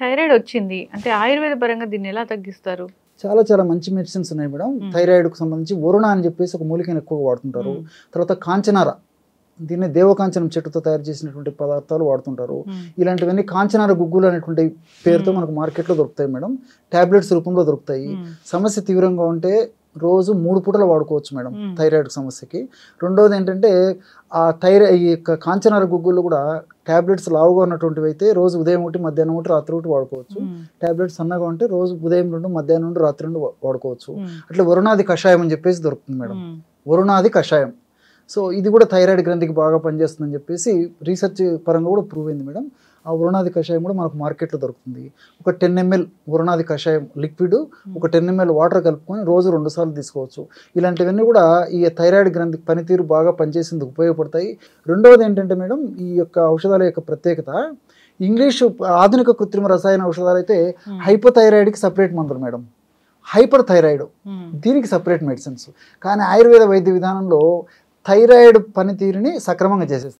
Thyroid వచ్చింది అంటే ఆయుర్వేద పరంగా దీన్ని ఎలా తగ్గిస్తారు? చాలా చాలా మంచి మెడిసిన్స్ ఉన్నాయి మేడం. థైరాయిడ్కి సంబంధించి వరుణ అని చెప్పేసి ఒక మూలికను ఎక్కువగా వాడుతుంటారు. తర్వాత కాంచనార, దీన్ని దేవకాంచనం చెట్టుతో తయారు చేసినటువంటి పదార్థాలు వాడుతుంటారు. ఇలాంటివన్నీ కాంచనార గుగ్గులు అనేటువంటి పేరుతో మనకు మార్కెట్లో దొరుకుతాయి మేడం. టాబ్లెట్స్ రూపంలో దొరుకుతాయి. సమస్య తీవ్రంగా ఉంటే రోజు 3 పూటలు వాడుకోవచ్చు మేడం థైరాయిడ్ సమస్యకి. రెండోది ఏంటంటే ఈ యొక్క కాంచనార గుగ్గులు కూడా టాబ్లెట్స్ లావుగా ఉన్నటువంటివి అయితే రోజు ఉదయం ఒకటి, మధ్యాహ్నం ఒకటి, రాత్రి ఒకటి వాడుకోవచ్చు. టాబ్లెట్స్ సన్నగా ఉంటే రోజు ఉదయం 2, మధ్యాహ్నం 2, రాత్రి 2 వాడుకోవచ్చు. అట్లా వరుణాది కషాయం అని చెప్పేసి దొరుకుతుంది మేడం. వరుణాది కషాయం. సో ఇది కూడా థైరాయిడ్ గ్రంథికి బాగా పనిచేస్తుందని చెప్పేసి రీసెర్చ్ పరంగా కూడా ప్రూవ్ అయింది మేడం. ఆ వరుణాది కషాయం కూడా మనకు మార్కెట్లో దొరుకుతుంది. ఒక 10 ml వరుణాది కషాయం లిక్విడ్, ఒక 10 ml వాటర్ కలుపుకొని రోజు 2 సార్లు తీసుకోవచ్చు. ఇలాంటివన్నీ కూడా ఈ థైరాయిడ్ గ్రంథి పనితీరు బాగా పనిచేసేందుకు ఉపయోగపడతాయి. రెండవది ఏంటంటే మేడం, ఈ యొక్క ఔషధాల యొక్క ప్రత్యేకత, ఇంగ్లీషు ఆధునిక కృత్రిమ రసాయన ఔషధాలు అయితే హైపోథైరాయిడ్కి సపరేట్ మందులు మేడం, హైపర్ థైరాయిడ్ దీనికి సపరేట్ మెడిసిన్స్. కానీ ఆయుర్వేద వైద్య విధానంలో థైరాయిడ్ పనితీరుని సక్రమంగా చేసేస్తుంది.